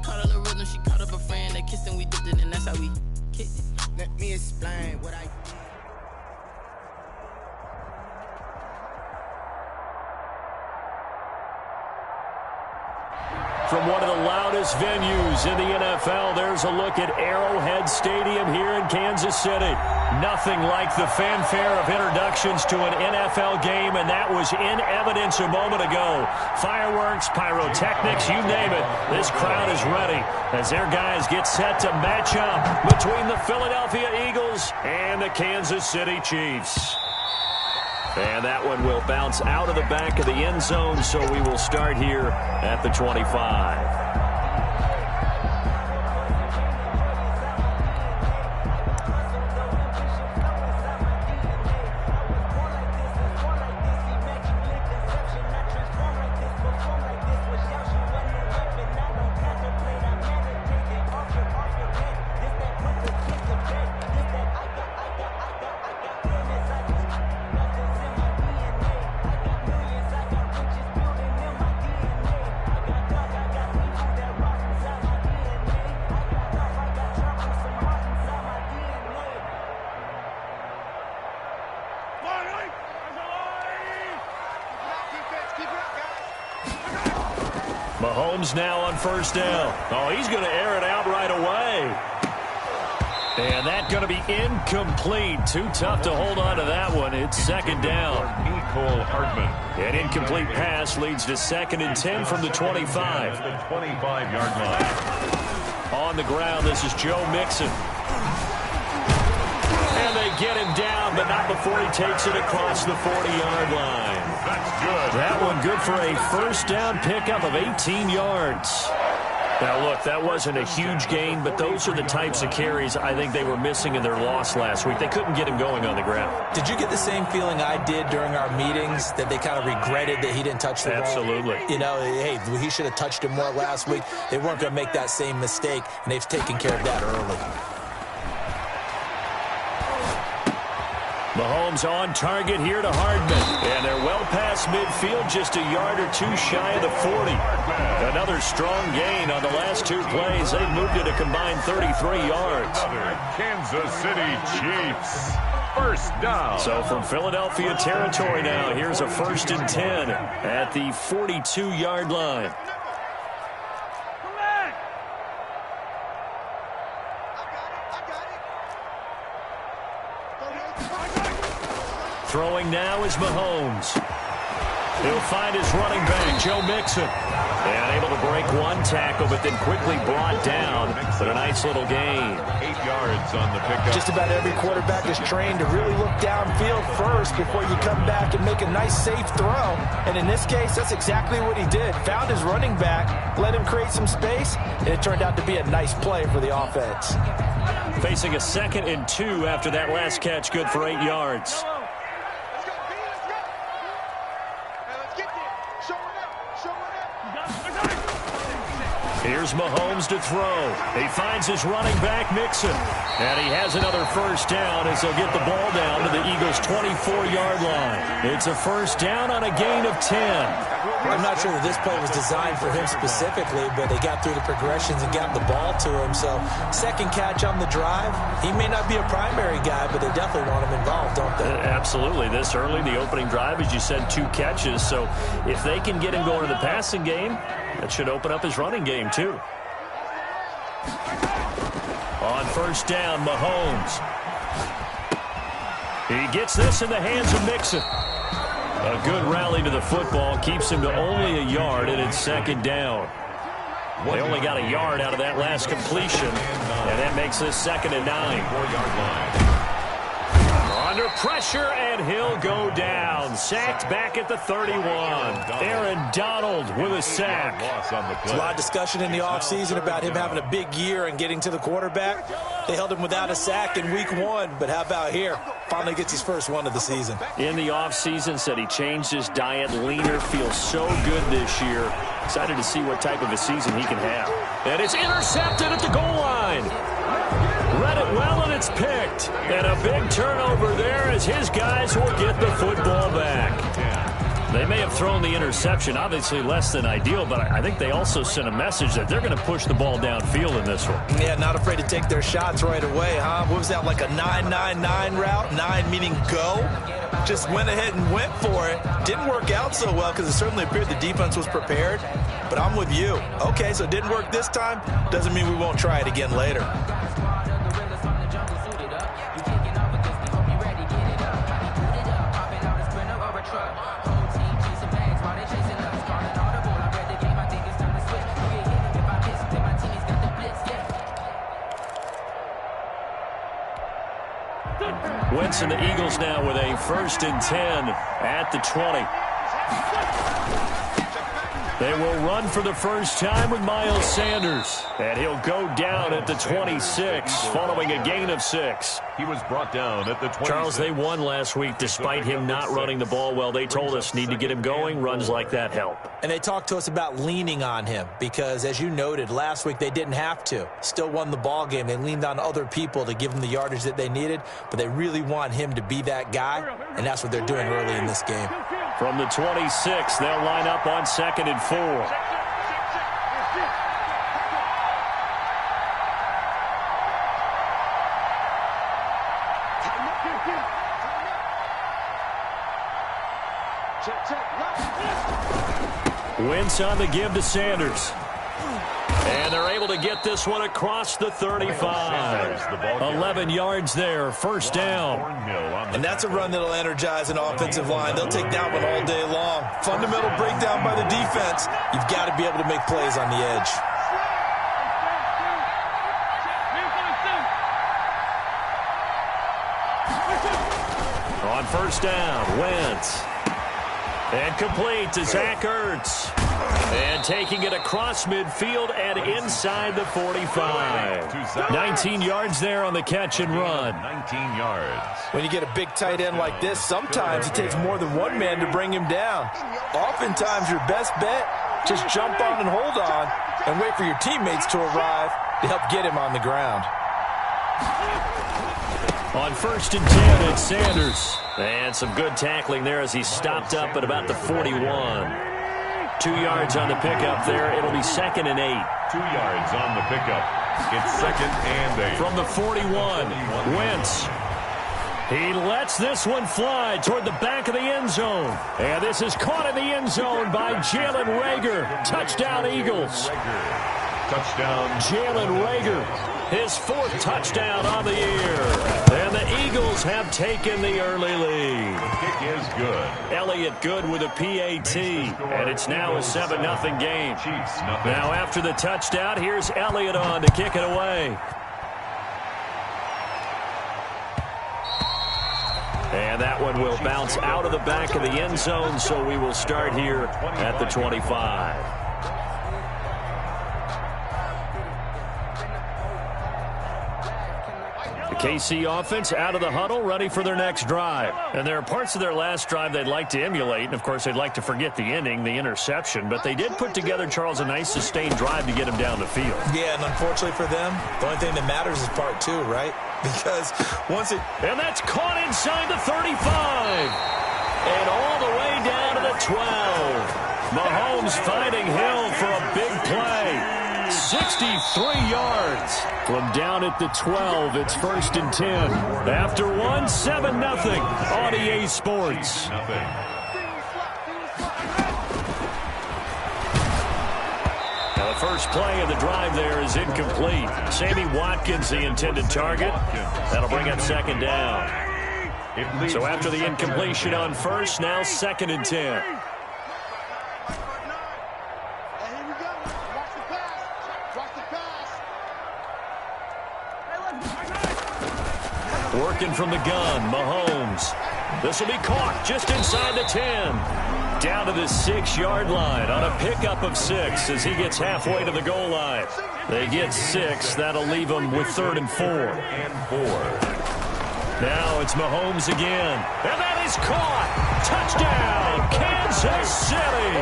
caught a little rhythm, she caught up a friend. They kissed and we dipped it, and that's how we kicked it. Let me explain what I did. From one of the loudest venues in the NFL, there's a look at Arrowhead Stadium here in Kansas City. Nothing like the fanfare of introductions to an NFL game, and that was in evidence a moment ago. Fireworks, pyrotechnics, you name it. This crowd is ready as their guys get set to match up between the Philadelphia Eagles and the Kansas City Chiefs. And that one will bounce out of the back of the end zone, so we will start here at the 25. Mahomes now on first down. Oh, he's going to air it out right away. And that's going to be incomplete. Too tough to hold on to that one. It's second down. Nicole Hardman. An incomplete pass leads to 2nd and 10 from the 25. The 25-yard line. On the ground, this is Joe Mixon. And they get him down, but not before he takes it across the 40-yard line. That's good. That one good for a first down pickup of 18 yards. Now, look, that wasn't a huge gain, but those are the types of carries I think they were missing in their loss last week. They couldn't get him going on the ground. Did you get the same feeling I did during our meetings, that they kind of regretted that he didn't touch the ball? Absolutely. You know, hey, he should have touched him more last week. They weren't going to make that same mistake, and they've taken care of that early. Mahomes on target here to Hardman. And they're well past midfield, just a yard or two shy of the 40. Another strong gain on the last two plays. They moved it a combined 33 yards. Kansas City Chiefs. First down. So from Philadelphia territory now, here's a 1st and 10 at the 42-yard line. Throwing now is Mahomes. He'll find his running back, Joe Mixon. And able to break one tackle, but then quickly brought down. But a nice little gain. 8 yards on the pickup. Just about every quarterback is trained to really look downfield first before you come back and make a nice, safe throw. And in this case, that's exactly what he did. Found his running back, let him create some space, and it turned out to be a nice play for the offense. Facing a 2nd and 2 after that last catch, good for 8 yards. Here's Mahomes to throw. He finds his running back, Mixon. And he has another first down as they'll get the ball down to the Eagles' 24-yard line. It's a first down on a gain of 10. I'm not sure that this play was designed for him specifically, but they got through the progressions and got the ball to him. So, second catch on the drive. He may not be a primary guy, but they definitely want him involved, don't they? Absolutely. This early, the opening drive, as you said, 2 catches. So, if they can get him going in the passing game, that should open up his running game, too. On first down, Mahomes. He gets this in the hands of Mixon. A good rally to the football keeps him to only a yard, and it's second down. They only got a yard out of that last completion, and that makes this 2nd and 9. 4-yard line. Under pressure, and he'll go down. Sacked back at the 31. Aaron Donald with a sack. There's a lot of discussion in the offseason about him having a big year and getting to the quarterback. They held him without a sack in week 1, but how about here? Finally gets his first one of the season. In the offseason, said he changed his diet, leaner, feels so good this year. Excited to see what type of a season he can have. And it's intercepted at the goal line. Read it well, and it's picked. And a big turnover there as his guys will get the football back. They may have thrown the interception, obviously less than ideal, but I think they also sent a message that they're going to push the ball downfield in this one. Yeah, not afraid to take their shots right away, huh? What was that, like a 9-9-9 route? 9 meaning go? Just went ahead and went for it. Didn't work out so well because it certainly appeared the defense was prepared. But I'm with you. Okay, so it didn't work this time. Doesn't mean we won't try it again later. Wentz and the Eagles now with a 1st and 10 at the 20. They will run for the first time with Miles Sanders. And he'll go down at the 26 following a gain of 6. He was brought down at the 26. Charles, they won last week despite him not running the ball well. They told us need to get him going. Runs like that help. And they talked to us about leaning on him because, as you noted, last week they didn't have to. Still won the ball game. They leaned on other people to give them the yardage that they needed, but they really want him to be that guy, and that's what they're doing early in this game. From the 26, they'll line up on 2nd and 4. Wentz on the give to Sanders. And they're able to get this one across the 35. 11 yards there, 1st down. And that's a run that'll energize an offensive line. They'll take that one all day long. Fundamental breakdown by the defense. You've got to be able to make plays on the edge. On 1st down, Wentz. And complete to Zach Ertz. And taking it across midfield and inside the 45. 19 yards there on the catch and run. 19 yards. When you get a big tight end like this, sometimes it takes more than one man to bring him down. Oftentimes, your best bet, just jump on and hold on and wait for your teammates to arrive to help get him on the ground. On 1st and 10, it's Sanders. And some good tackling there as he stopped up at about the 41. 2 yards on the pickup there. It'll be 2nd and 8. 2 yards on the pickup. It's 2nd and 8. From the 41, Wentz. He lets this one fly toward the back of the end zone. And this is caught in the end zone by Jalen Reagor. Touchdown, Eagles. Touchdown. Jalen Reagor, his 4th touchdown on the year. And the Eagles have taken the early lead. The kick is good. Elliott good with a PAT. And it's now a 7-0 game. Chiefs, nothing. Now after the touchdown, here's Elliott on to kick it away. And that one will bounce out of the back of the end zone, so we will start here at the 25. KC offense out of the huddle, ready for their next drive. And there are parts of their last drive they'd like to emulate. And, of course, they'd like to forget the ending, the interception. But they did put together, Charles, a nice sustained drive to get him down the field. Yeah, and unfortunately for them, the only thing that matters is part 2, right? Because once it... And that's caught inside the 35. And all the way down to the 12. Mahomes finding Hill for a big play. 63 yards. From down at the 12, it's 1st and 10. After 1, 7-0 on EA Sports. Now the first play of the drive there is incomplete. Sammy Watkins, the intended target. That'll bring up 2nd down. So after the incompletion on 1st, now 2nd and 10. Working from the gun, Mahomes. This will be caught just inside the 10. Down to the 6-yard line on a pickup of 6 as he gets halfway to the goal line. They get 6. That'll leave them with 3rd and 4. Now it's Mahomes again. And that is caught. Touchdown, Kansas City.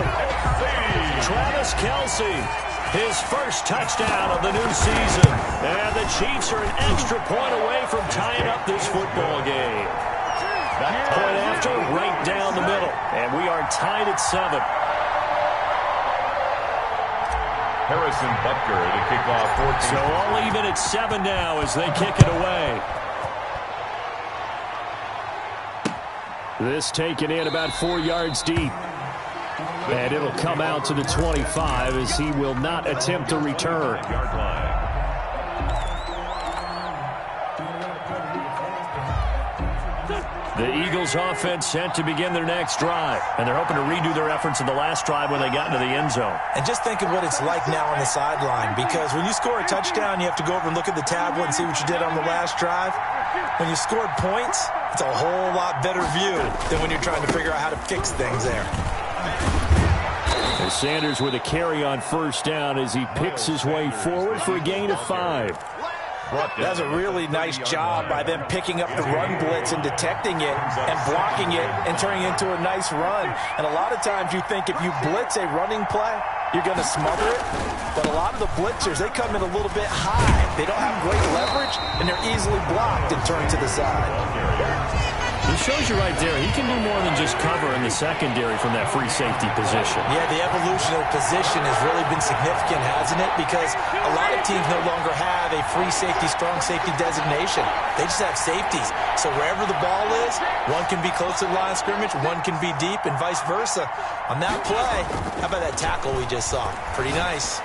Travis Kelce. His first touchdown of the new season. And the Chiefs are an extra point away from tying up this football game. Point after, right down the middle. And we are tied at 7. Harrison Butker to kick off 14. So all even at 7 now as they kick it away. This taken in about 4 yards deep. And it'll come out to the 25 as he will not attempt to return. Yard line. The Eagles offense set to begin their next drive. And they're hoping to redo their efforts in the last drive when they got into the end zone. And just think of what it's like now on the sideline, because when you score a touchdown, you have to go over and look at the tablet and see what you did on the last drive. When you scored points, it's a whole lot better view than when you're trying to figure out how to fix things there. And Sanders with a carry on first down as he picks his way forward for a gain of 5. That's a really nice job by them picking up the run blitz and detecting it and blocking it and turning it into a nice run. And a lot of times you think if you blitz a running play, you're going to smother it. But a lot of the blitzers, they come in a little bit high. They don't have great leverage, and they're easily blocked and turned to the side. He shows you right there, he can do more than just cover in the secondary from that free safety position. Yeah, the evolution of position has really been significant, hasn't it? Because a lot of teams no longer have a free safety, strong safety designation. They just have safeties. So wherever the ball is, one can be close to the line of scrimmage, one can be deep, and vice versa. On that play, how about that tackle we just saw? Pretty nice.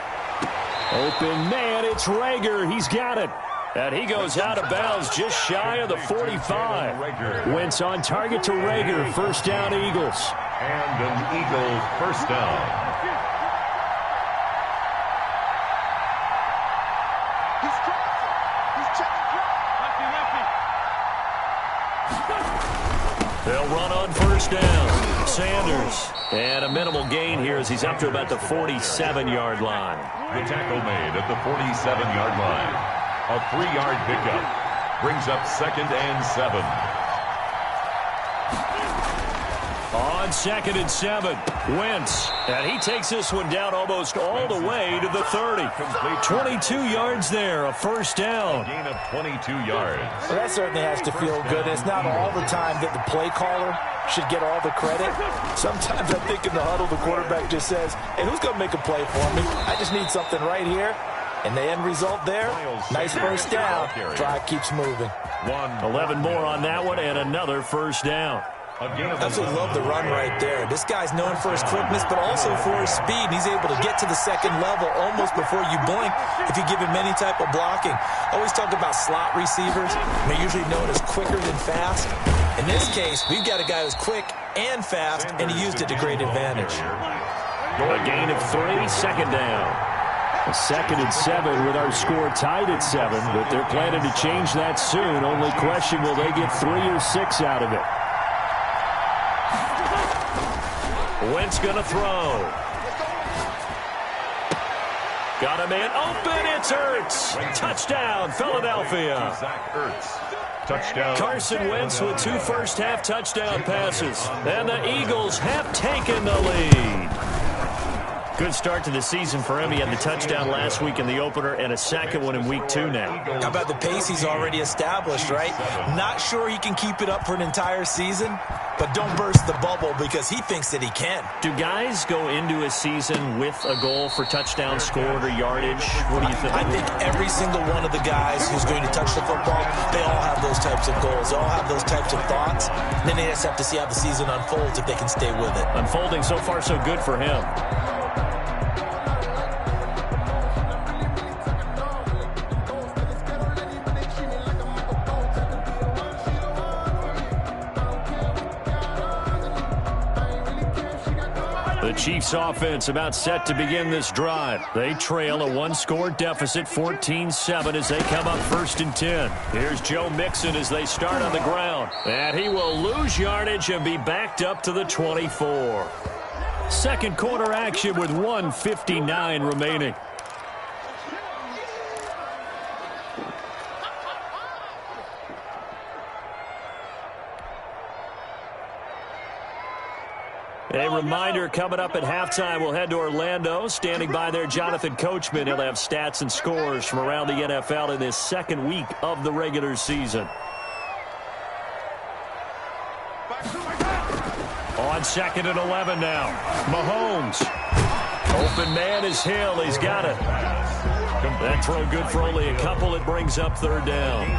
Open man, it's Reagor. He's got it. And he goes out of bounds just shy of the 45. Wentz on target to Reagor. First down, Eagles. And an Eagles first down. They'll run on first down. Sanders. And a minimal gain here as he's up to about the 47-yard line. The tackle made at the 47-yard line. A 3-yard pickup brings up 2nd and 7. On 2nd and 7, Wentz. And he takes this one down almost all the way to the 30. 22 yards there, a first down. A gain of 22 yards. Well, that certainly has to feel good. It's not all the time that the play caller should get all the credit. Sometimes I think in the huddle, the quarterback just says, hey, who's going to make a play for me? I just need something right here. And the end result there, nice first down. Drive keeps moving. 11 more on that one and another first down. Absolutely love the run right there. This guy's known for his quickness, but also for his speed. He's able to get to the second level almost before you blink if you give him any type of blocking. Always talk about slot receivers. They're usually known as quicker than fast. In this case, we've got a guy who's quick and fast, and he used it to great advantage. A gain of 3, second down. A 2nd and 7 with our score tied at 7, but they're planning to change that soon. Only question, will they get 3 or 6 out of it? Wentz going to throw. Got a man open. It's Ertz. Touchdown, Philadelphia. Zach Ertz. Touchdown. Carson Wentz with 2 first-half touchdown passes. And the Eagles have taken the lead. Good start to the season for him. He had the touchdown last week in the opener and a second one in week 2 now. How about the pace he's already established, right? Not sure he can keep it up for an entire season, but don't burst the bubble because he thinks that he can. Do guys go into a season with a goal for touchdown scored or yardage? What do you think? I think every single one of the guys who's going to touch the football, they all have those types of goals. They all have those types of thoughts. Then they just have to see how the season unfolds if they can stay with it. Unfolding so far so good for him. The Chiefs offense about set to begin this drive. They trail a 1-score deficit, 14-7 as they come up 1st and 10. Here's Joe Mixon as they start on the ground. And he will lose yardage and be backed up to the 24. Second quarter action with 1:59 remaining. A reminder, coming up at halftime, we'll head to Orlando. Standing by there, Jonathan Coachman. He'll have stats and scores from around the NFL in this second week of the regular season. on 2nd and 11 now. Mahomes. Open man is Hill. He's got it. That throw good for only a couple. It brings up 3rd down.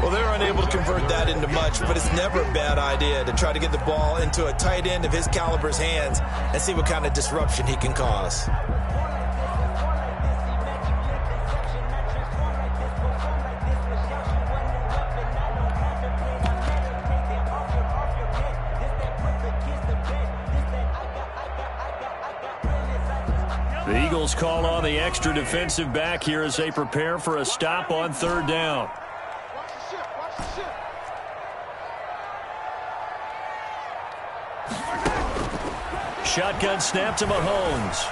Well, they're unable to convert that into much, but it's never a bad idea to try to get the ball into a tight end of his caliber's hands and see what kind of disruption he can cause. The Eagles call on the extra defensive back here as they prepare for a stop on 3rd down. Shotgun snap to Mahomes.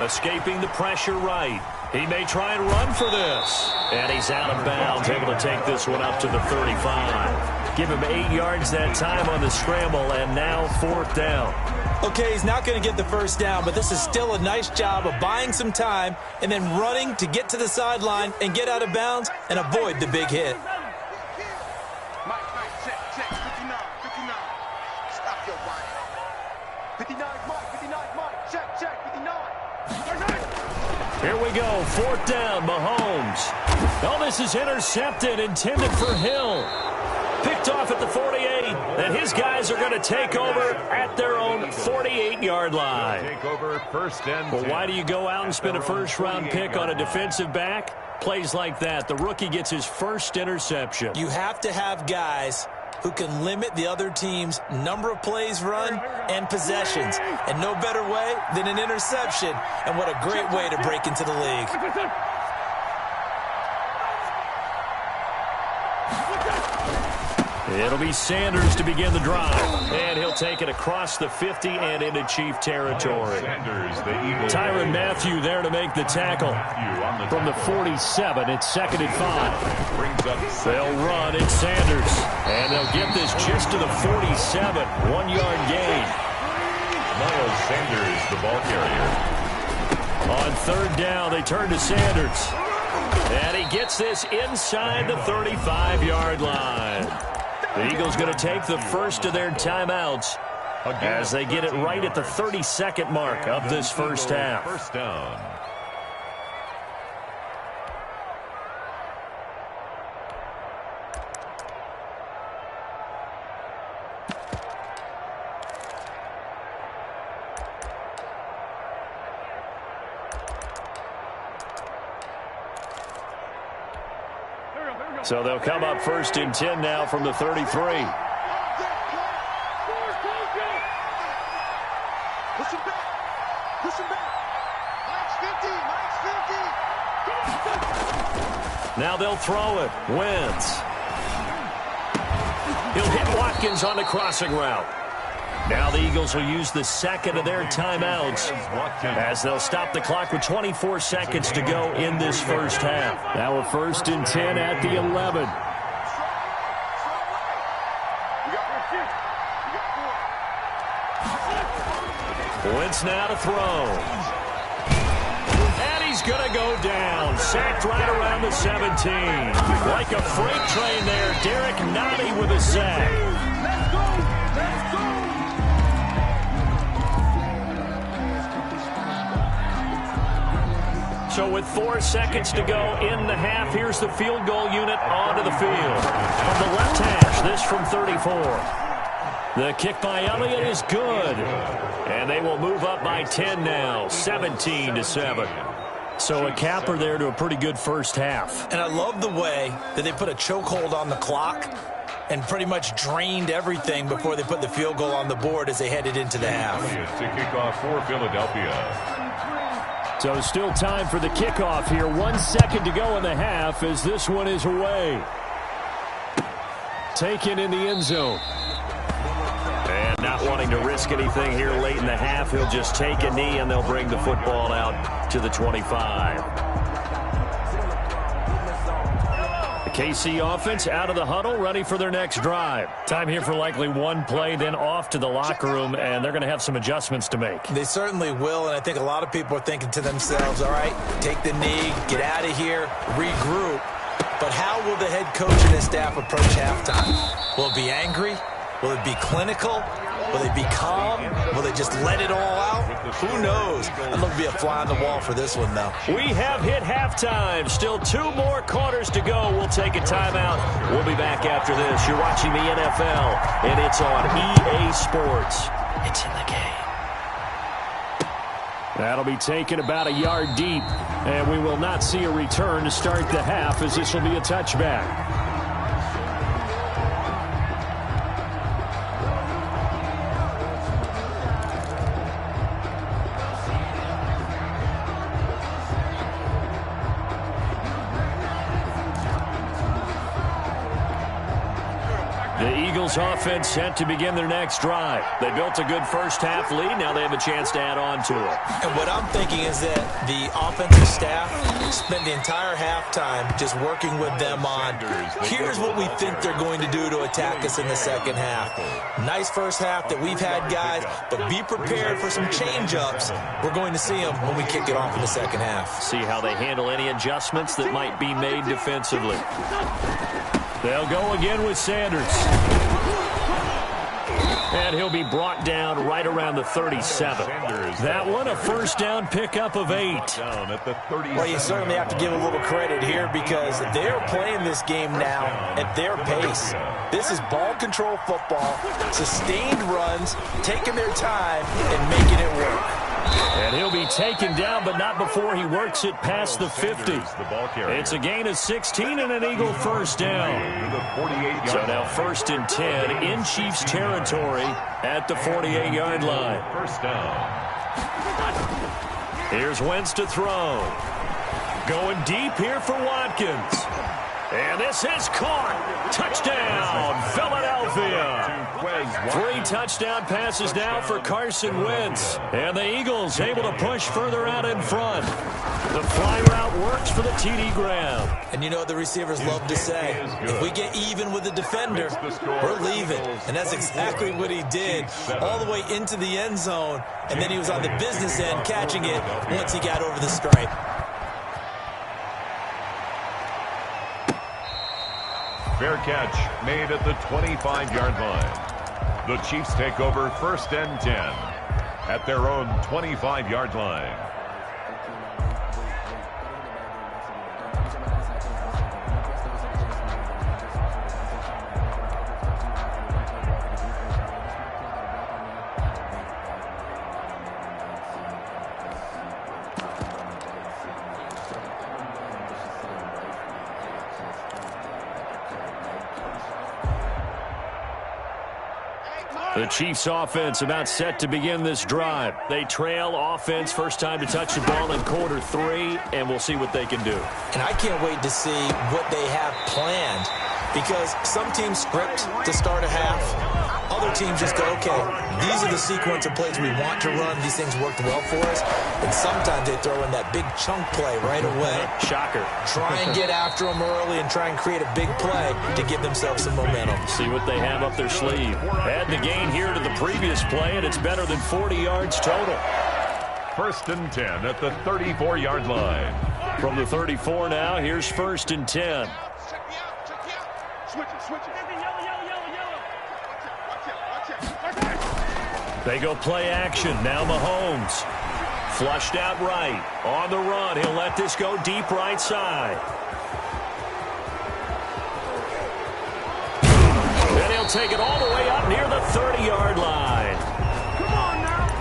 Escaping the pressure right. He may try and run for this. And he's out of bounds, able to take this one up to the 35. Give him 8 yards that time on the scramble, and now 4th down. Okay, he's not going to get the 1st down, but this is still a nice job of buying some time and then running to get to the sideline and get out of bounds and avoid the big hit. Mike, check, 59. Stop your whining. 59, Mike, check, 59. Here we go, 4th down, Mahomes. Oh, this is intercepted, intended for Hill. Picked off at the 48, and his guys are going to take over at their own 48-yard line. Take over 1st and 10. Well, why do you go out and spend a first-round pick on a defensive back? Plays like that. The rookie gets his first interception. You have to have guys who can limit the other team's number of plays run and possessions. And no better way than an interception. And what a great way to break into the league. It'll be Sanders to begin the drive. And he'll take it across the 50 and into Chief territory. Tyrann Mathieu there to make the tackle. From the 47, it's 2nd and 5. They'll run, it's Sanders. And they'll get this just to the 47. 1-yard gain. Miles Sanders, the ball carrier. On 3rd down, they turn to Sanders. And he gets this inside the 35-yard line. The Eagles going to take the first of their timeouts as they get it right at the 32nd mark of this first half. 1st down. So they'll come up 1st and 10 now from the 33. Push him back. Mike's 50. Now they'll throw it. Wentz. He'll hit Watkins on the crossing route. Now the Eagles will use the 2nd of their timeouts as they'll stop the clock with 24 seconds to go in this first half. Now a 1st and 10 at the 11. Wentz now to throw. And he's going to go down. Sacked right around the 17. Like a freight train there, Derek Nottie with a sack. So with 4 seconds to go in the half, here's the field goal unit onto the field. From the left hash, this from 34. The kick by Elliott is good. And they will move up by 10 now, 17-7. So a capper there to a pretty good first half. And I love the way that they put a chokehold on the clock and pretty much drained everything before they put the field goal on the board as they headed into the half. To kick off for Philadelphia. So still time for the kickoff here. 1 second to go in the half as this one is away. Taken in the end zone. And not wanting to risk anything here late in the half, he'll just take a knee and they'll bring the football out to the 25. The KC offense out of the huddle, ready for their next drive. Time here for likely one play, then off to the locker room, and they're going to have some adjustments to make. They certainly will, and I think a lot of people are thinking to themselves, all right, take the knee, get out of here, regroup. But how will the head coach and his staff approach halftime? Will it be angry? Will it be clinical? Will they be calm? Will they just let it all out? Who knows? I'm going to be a fly on the wall for this one, though. We have hit halftime. Still 2 more quarters to go. We'll take a timeout. We'll be back after this. You're watching the NFL, and it's on EA Sports. It's in the game. That'll be taken about a yard deep, and we will not see a return to start the half, as this will be a touchback. Offense set to begin their next drive. They built a good first-half lead. Now they have a chance to add on to it. And what I'm thinking is that the offensive staff spent the entire halftime just working with them on, here's what we think they're going to do to attack us in the second half. Nice first half that we've had, guys, but be prepared for some change-ups. We're going to see them when we kick it off in the second half. See how they handle any adjustments that might be made defensively. They'll go again with Sanders. And he'll be brought down right around the 37. That one, a first down pickup of 8. Well, you certainly have to give a little credit here because they're playing this game now at their pace. This is ball control football, sustained runs, taking their time and making it work. And he'll be taken down, but not before he works it past the 50. It's a gain of 16 and an Eagle first down. So now 1st and 10 in Chiefs territory at the 48-yard line. First down. Here's Wentz to throw. Going deep here for Watkins. And this is caught. Touchdown, Philadelphia. 3 touchdown passes now for Carson Wentz. And the Eagles able to push further out in front. The fly route works for the TD Graham. And you know what the receivers love to say? If we get even with the defender, we're leaving. And that's exactly what he did, all the way into the end zone. And then he was on the business end catching it once he got over the stripe. Fair catch made at the 25-yard line. The Chiefs take over 1st and 10 at their own 25-yard line. The Chiefs offense about set to begin this drive. They trail offense, first time to touch the ball in quarter 3, and we'll see what they can do. And I can't wait to see what they have planned because some teams script to start a half. Other teams just go, okay, these are the sequence of plays we want to run. These things worked well for us. And sometimes they throw in that big chunk play right away. Shocker. Try and get after them early and try and create a big play to give themselves some momentum. See what they have up their sleeve. Add the gain here to the previous play, and it's better than 40 yards total. 1st and 10 at the 34-yard line. From the 34 now, here's 1st and 10. They go play action. Now Mahomes. Flushed out right. On the run. He'll let this go deep right side. And he'll take it all the way up near the 30-yard line.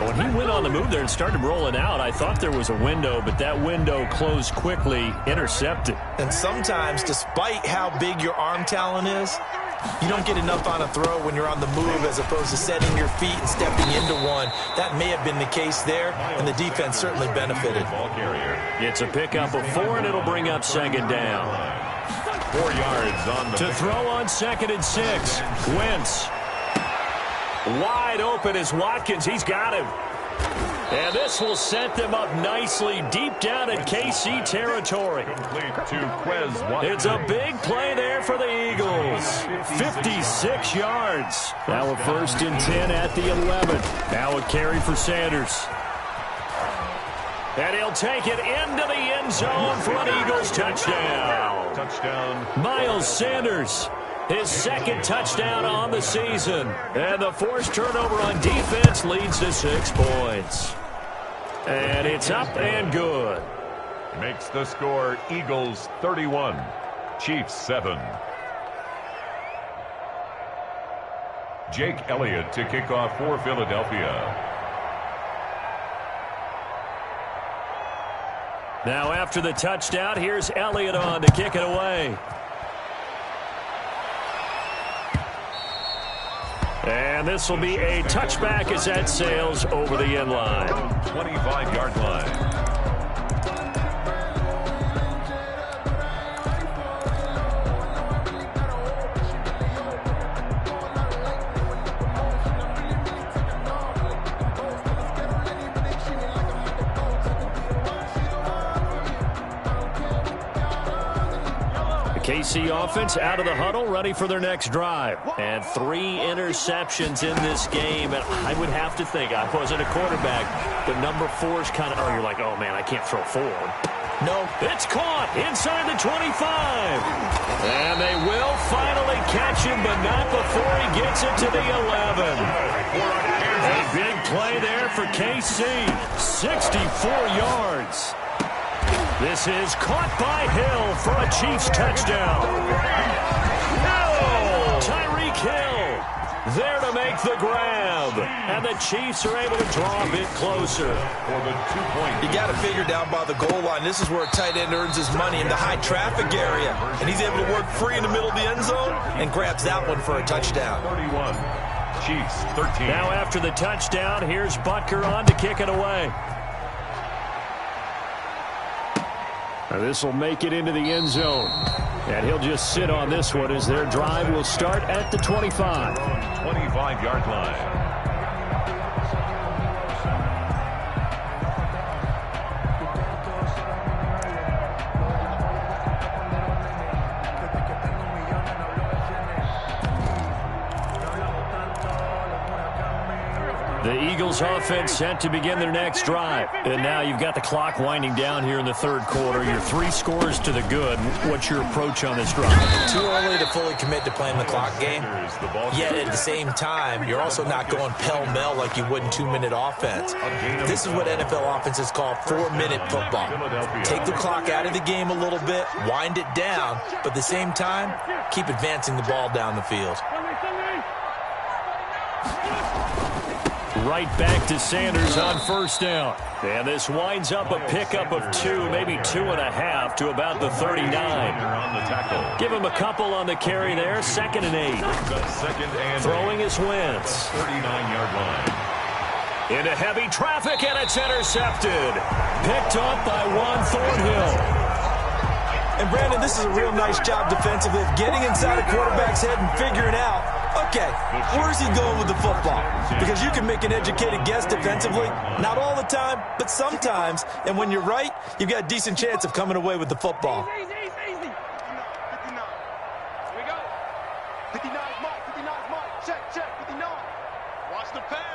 When he went on the move there and started rolling out, I thought there was a window, but that window closed quickly, intercepted. And sometimes, despite how big your arm talent is, you don't get enough on a throw when you're on the move as opposed to setting your feet and stepping into one. That may have been the case there, and the defense certainly benefited. It's a pickup of 4, and it'll bring up 2nd down. 4 yards on the to throw on 2nd and 6. Wentz. Wide open is Watkins. He's got him. And this will set them up nicely deep down in KC territory. It's a big play there for the Eagles. 56 yards. Now a 1st and 10 at the 11. Now a carry for Sanders. And he'll take it into the end zone for an Eagles touchdown. Miles Sanders. His second touchdown on the season. And the forced turnover on defense leads to 6 points. And it's up and good. Makes the score Eagles 31, Chiefs 7. Jake Elliott to kick off for Philadelphia. Now after the touchdown, here's Elliott on to kick it away. And this will be a touchback as that sails over the end line. 25-yard line. KC offense out of the huddle, ready for their next drive. And 3 interceptions in this game. And I would have to think, I wasn't a quarterback, but number 4 is kind of, you're like, oh, man, I can't throw 4. No, it's caught inside the 25. And they will finally catch him, but not before he gets it to the 11. A big play there for KC. 64 yards. This is caught by Hill for a Chiefs touchdown. No! Tyreek Hill there to make the grab. And the Chiefs are able to draw a bit closer. For the 2-point. You got to figure down by the goal line. This is where a tight end earns his money in the high traffic area. And he's able to work free in the middle of the end zone and grabs that one for a touchdown. 31, Chiefs 13. Now after the touchdown, here's Butker on to kick it away. This will make it into the end zone. And he'll just sit on this one as their drive will start at the 25. 25-yard line. The Eagles offense set to begin their next drive. And now you've got the clock winding down here in the third quarter. Your 3 scores to the good. What's your approach on this drive? Too early to fully commit to playing the clock game. Yet at the same time, you're also not going pell-mell like you would in 2-minute offense. This is what NFL offenses call 4-minute football. Take the clock out of the game a little bit, wind it down, but at the same time, keep advancing the ball down the field. Right back to Sanders on first down. And this winds up a pickup of 2, maybe 2.5 to about the 39. On the tackle. Give him a couple on the carry there. 2nd and 8. Throwing his Wentz. 39-yard line. Into heavy traffic, and it's intercepted. Picked up by Juan Thornhill. And, Brandon, this is a real nice job defensively of getting inside a quarterback's head and figuring out, okay, where's he going with the football? Because you can make an educated guess defensively. Not all the time, but sometimes. And when you're right, you've got a decent chance of coming away with the football. 59. Here we go. 59 Mike. 59 Mike. Check. 59. Watch the pass.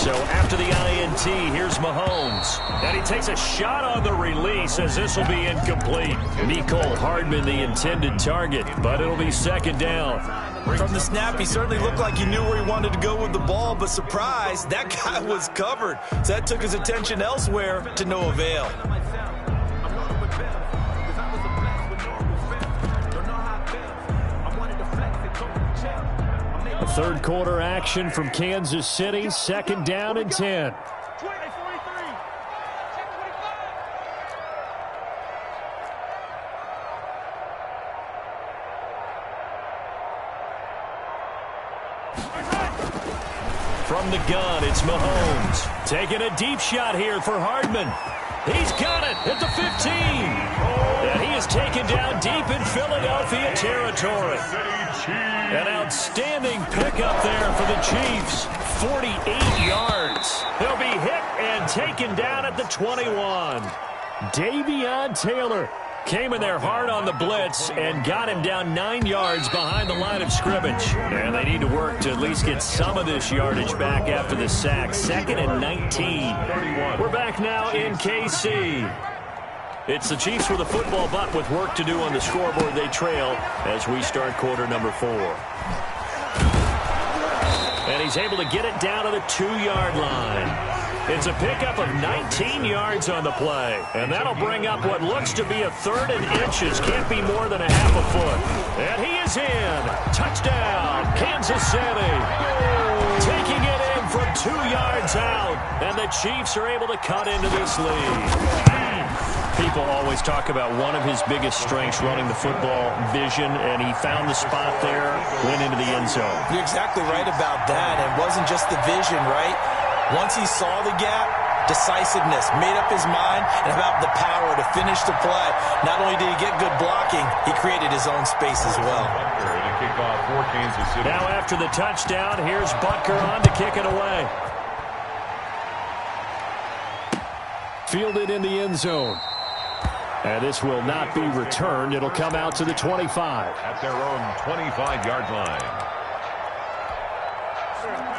So after the INT, here's Mahomes. And he takes a shot on the release as this will be incomplete. Mecole Hardman, the intended target, but it'll be 2nd down. From the snap, he certainly looked like he knew where he wanted to go with the ball, but surprise, that guy was covered. So that took his attention elsewhere to no avail. Third quarter action from Kansas City. 2nd down and 10. From the gun, it's Mahomes. Taking a deep shot here for Hardman. He's got it at the 15. And he is taken down deep in Philadelphia territory. An outstanding pickup there for the Chiefs. 48 yards. He'll be hit and taken down at the 21. Davion Taylor came in there hard on the blitz and got him down 9 yards behind the line of scrimmage. And they need to work to at least get some of this yardage back after the sack. 2nd and 19. We're back now in KC. It's the Chiefs with a football, but with work to do on the scoreboard. They trail as we start quarter number 4. And he's able to get it down to the 2-yard line. It's a pickup of 19 yards on the play. And that'll bring up what looks to be a 3rd and inches. Can't be more than a half a foot. And he is in. Touchdown, Kansas City. Taking it in from 2 yards out. And the Chiefs are able to cut into this lead. People always talk about one of his biggest strengths, running the football, vision, and he found the spot there, went into the end zone. You're exactly right about that. It wasn't just the vision, right? Once he saw the gap, decisiveness, made up his mind, and about the power to finish the play. Not only did he get good blocking, he created his own space as well. Now after the touchdown, here's Butker on to kick it away. Fielded in the end zone. And this will not be returned. It'll come out to the 25. At their own 25-yard line.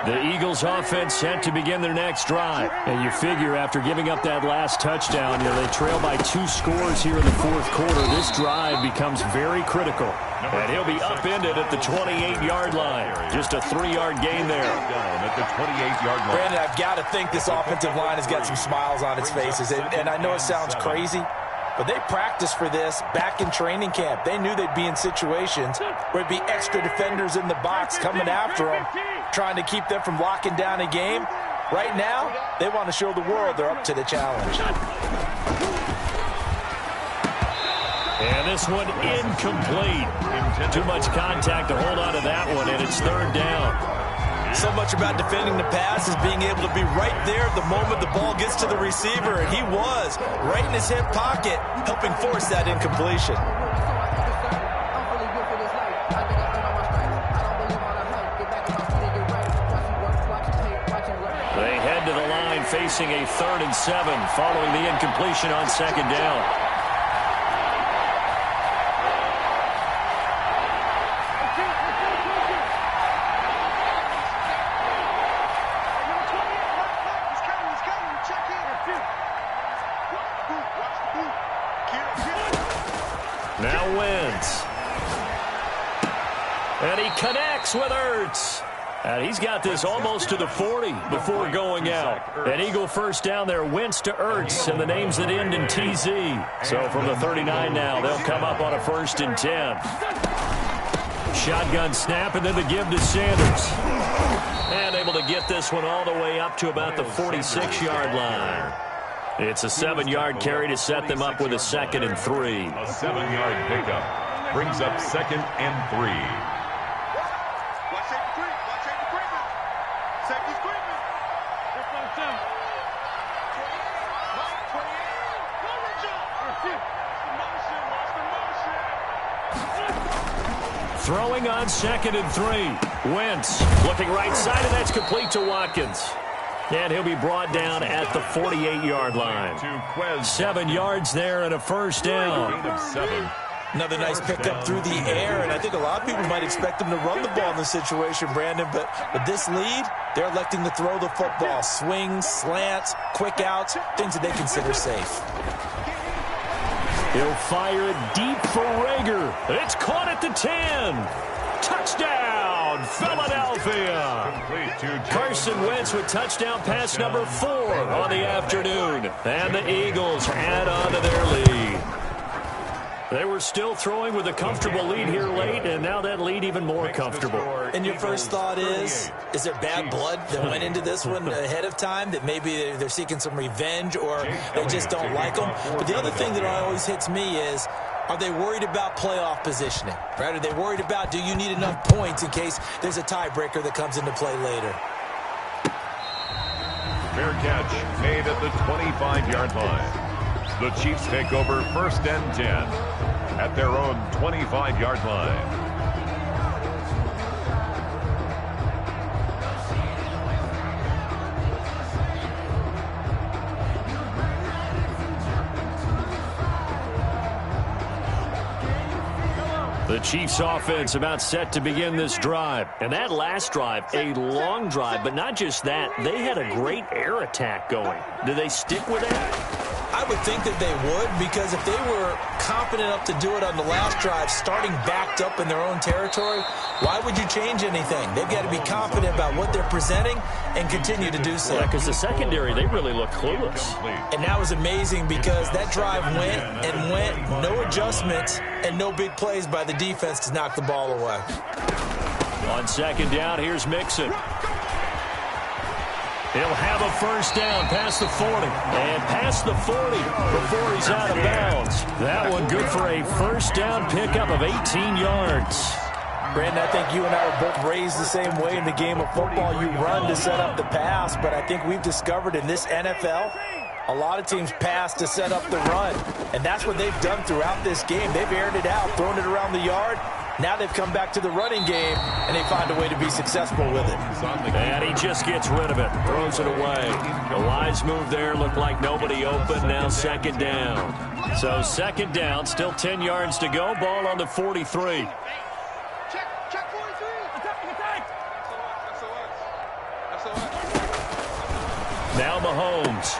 The Eagles offense set to begin their next drive. And you figure after giving up that last touchdown, they trail by 2 scores here in the 4th quarter. This drive becomes very critical. And he'll be upended at the 28-yard line. Just a 3-yard gain there. Down at the 28-yard line. Brandon, I've got to think this offensive line has got some smiles on its faces. And I know it sounds crazy, but they practiced for this back in training camp. They knew they'd be in situations where it'd be extra defenders in the box coming after them, trying to keep them from locking down a game. Right now, they want to show the world they're up to the challenge. And this one incomplete. Too much contact to hold on to that one, and it's 3rd down. So much about defending the pass is being able to be right there the moment the ball gets to the receiver, and he was right in his hip pocket, helping force that incompletion. They head to the line facing a 3rd and 7 following the incompletion on 2nd down. Now Wentz. And he connects with Ertz. And he's got this almost to the 40 before going out. An Eagle first down there, Wentz to Ertz, and the names that end in TZ. So from the 39 now, they'll come up on a 1st and 10. Shotgun snap, and then the give to Sanders. And able to get this one all the way up to about the 46-yard line. It's a 7-yard carry to set them up with a 2nd and 3. A 7-yard pickup brings up 2nd and 3. Throwing on 2nd and 3. Wentz looking right side, and that's complete to Watkins. And he'll be brought down at the 48-yard line. 7 yards there and a 1st down. Another nice pickup through the air, and I think a lot of people might expect them to run the ball in this situation, Brandon, but with this lead, they're electing to throw the football. Swings, slants, quick outs, things that they consider safe. He'll fire it deep for Rager. It's caught at the 10. Touchdown, Philadelphia. Carson Wentz with touchdown pass number 4 on the afternoon. And the Eagles add on to their lead. They were still throwing with a comfortable lead here late, and now that lead even more comfortable. And your first thought is there bad blood that went into this one ahead of time, that maybe they're seeking some revenge or they just don't like them? But the other thing that always hits me is, are they worried about playoff positioning? Right? Are they worried about, do you need enough points in case there's a tiebreaker that comes into play later? Fair catch made at the 25-yard line. The Chiefs take over 1st and 10 at their own 25-yard line. The Chiefs offense about set to begin this drive. And that last drive, a long drive, but not just that. They had a great air attack going. Do they stick with that? I would think that they would, because if they were confident enough to do it on the last drive, starting backed up in their own territory, why would you change anything? They've got to be confident about what they're presenting and continue to do so. Yeah, because the secondary, they really look clueless. And that was amazing because that drive went and went, no adjustments and no big plays by the defense to knock the ball away. On second down, here's Mixon. He'll have a first down past the 40. And past the 40 before he's out of bounds. That one good for a first down pickup of 18 yards. Brandon, I think you and I are both raised the same way in the game of football. You run to set up the pass, but I think we've discovered in this NFL, a lot of teams pass to set up the run. And that's what they've done throughout this game. They've aired it out, thrown it around the yard. Now they've come back to the running game, and they find a way to be successful with it. And he just gets rid of it, throws it away. The wise move there, looked like nobody open. Now second down. So second down, still 10 yards to go. Ball on the 43. Check 43. Attack. Now Mahomes.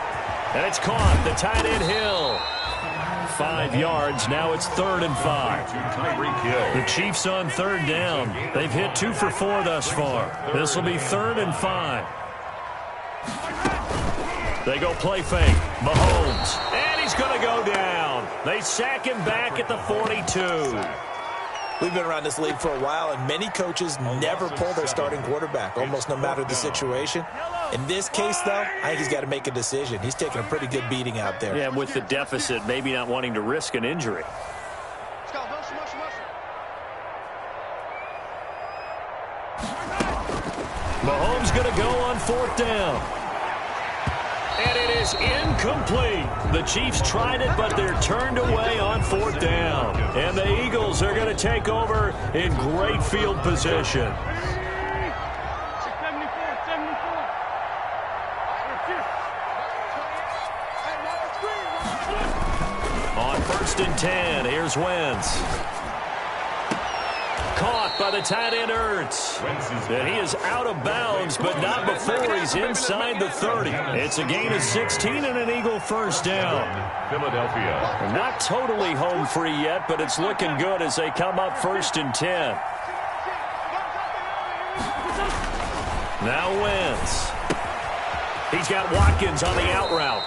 And it's caught. The tight end Hill. 5 yards. Now it's 3rd and 5. Tyreek Hill. The Chiefs on third down. They've hit 2 for 4 thus far. This will be 3rd and 5. They go play fake. Mahomes. And he's going to go down. They sack him back at the 42. We've been around this league for a while, and many coaches never pull their starting quarterback, almost no matter the situation. In this case, though, I think he's got to make a decision. He's taking a pretty good beating out there. Yeah, with the deficit, maybe not wanting to risk an injury. Mahomes going to go on 4th down. And it is incomplete. The Chiefs tried it, but they're turned away on 4th down. And the Eagles are going to take over in great field position. On 1st and 10, here's Wentz. Caught by the tight end Ertz. And he is out of bounds, but not before he's inside the 30. It's a gain of 16 and an Eagle first down. Philadelphia. Not totally home free yet, but it's looking good as they come up 1st and 10. Now Wentz. He's got Watkins on the out route.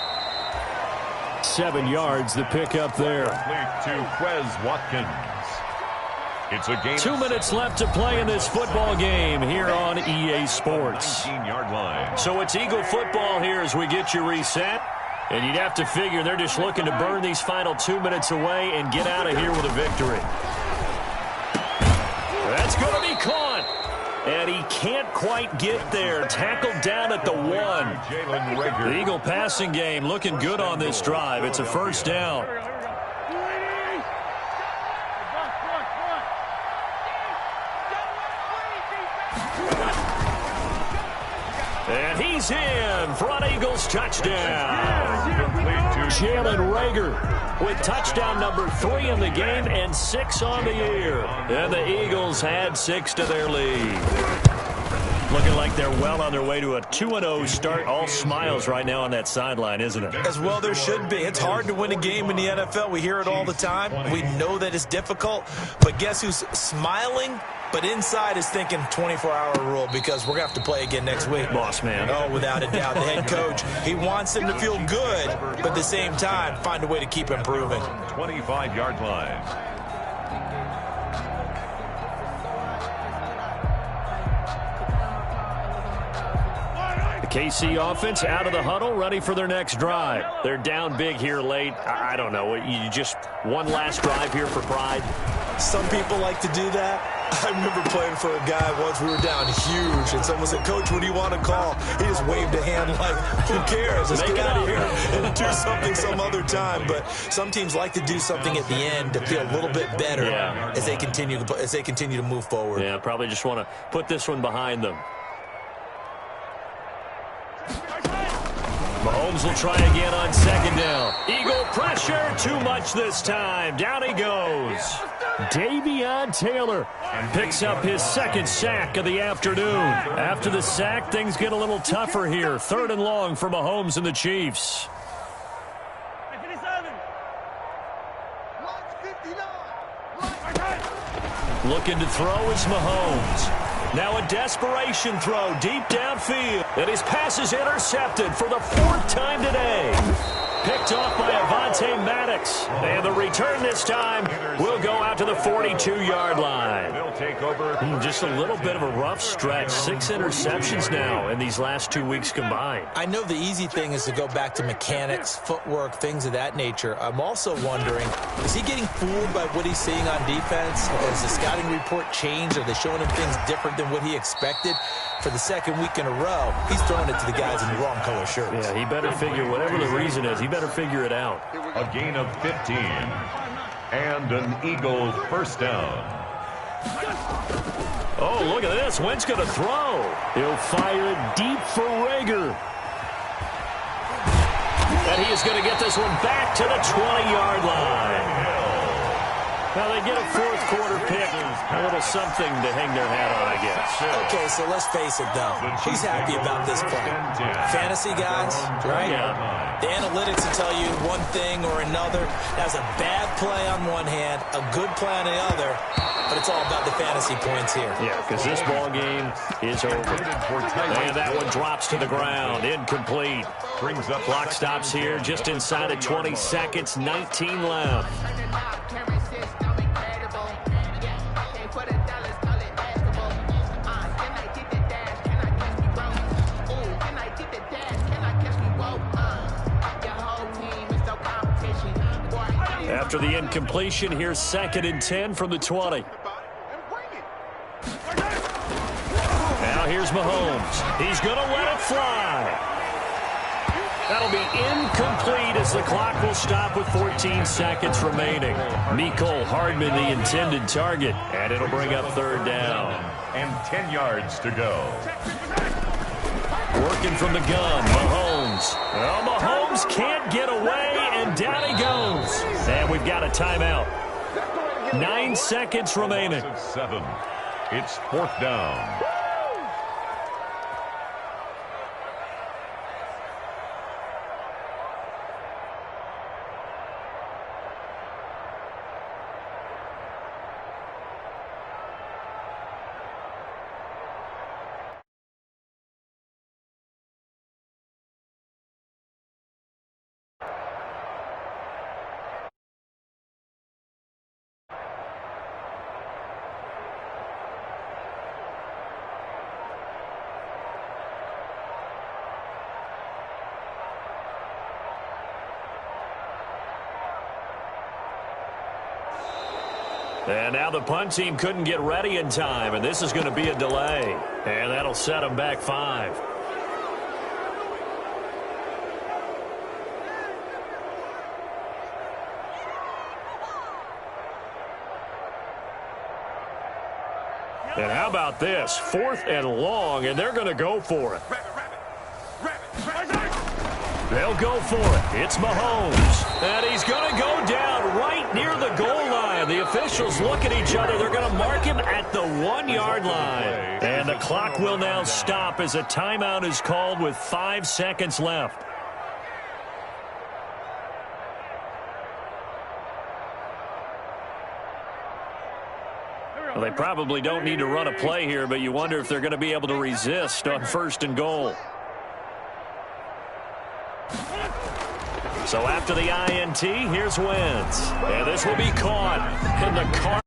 7 yards, the pickup there. To Quez Watkins. It's a game. 2 minutes left to play in this football game here on EA Sports. 19-yard line. So it's Eagle football here as we get you reset. And you'd have to figure they're just looking to burn these final 2 minutes away and get out of here with a victory. That's going to be caught. And he can't quite get there. Tackled down at the 1. The Eagle passing game looking good on this drive. It's a first down. And he's in. Front Eagles touchdown. Jalen Reagor with touchdown number 3 in the game and 6 on the year. And the Eagles add 6 to their lead. Looking like they're well on their way to a 2-0 start. All smiles right now on that sideline, isn't it? As well there should be. It's hard to win a game in the NFL. We hear it all the time. We know that it's difficult. But guess who's smiling? But inside is thinking 24-hour rule because we're going to have to play again next week. Boss man. Oh, without a doubt. The head coach, he wants them to feel good, but at the same time, find a way to keep improving. 25-yard line. KC offense out of the huddle, ready for their next drive. They're down big here late. I don't know. You just one last drive here for pride? Some people like to do that. I remember playing for a guy once. We were down huge, and someone said, "Coach, what do you want to call?" He just waved a hand like, "Who cares? Let's get out of here and do something some other time." But some teams like to do something at the end to feel a little bit better as they continue to move forward. Yeah, probably just want to put this one behind them. Mahomes will try again on second down. Eagle pressure, too much this time. Down he goes. Davion Taylor picks up his second sack of the afternoon. After the sack, things get a little tougher here. 3rd and long for Mahomes and the Chiefs. Looking to throw is Mahomes. Now a desperation throw deep downfield. And his pass is intercepted for the 4th time today. Picked off by Avonte Maddox. And the return this time will go out to the 42-yard line. They'll take over. Just a little bit of a rough stretch. 6 interceptions now in these last 2 weeks combined. I know the easy thing is to go back to mechanics, footwork, things of that nature. I'm also wondering, is he getting fooled by what he's seeing on defense? Has the scouting report changed? Are they showing him things different than what he expected? For the 2nd week in a row, he's throwing it to the guys in the wrong color shirts. Yeah, he better figure, whatever the reason is, he better figure it out. A gain of 15. And an Eagle first down. Oh, look at this. Wentz going to throw. He'll fire it deep for Rager. And he is going to get this one back to the 20-yard line. Now they get a 4th quarter pick. A little something to hang their hat on, I guess. Okay, so let's face it, though. He's happy about this play. Fantasy guys, right? Yeah. The analytics will tell you one thing or another. That's a bad play on one hand, a good play on the other. But it's all about the fantasy points here. Yeah, because this ball game is over. And that one drops to the ground. Incomplete. Brings up Clock stops here just inside of 20 seconds. 19 left. After the incompletion, here's 2nd and 10 from the 20. Now here's Mahomes. He's going to let it fly. That'll be incomplete as the clock will stop with 14 seconds remaining. Mecole Hardman, the intended target, and it'll bring up 3rd down. and 10 yards to go. Working from the gun, Mahomes. Well, Mahomes can't get away, and down he goes. And we've got a timeout. 9 seconds remaining. 7. It's 4th down. And now the punt team couldn't get ready in time, and this is going to be a delay. And that'll set them back 5. And how about this? 4th and long, and they're going to go for it. They'll go for it. It's Mahomes. And he's going to go down right near the goal line. The officials look at each other. They're going to mark him at the 1-yard line. And the clock will now stop as a timeout is called with 5 seconds left. Well, they probably don't need to run a play here, but you wonder if they're going to be able to resist on 1st and goal. So after the INT, here's Wentz. And this will be caught in the car.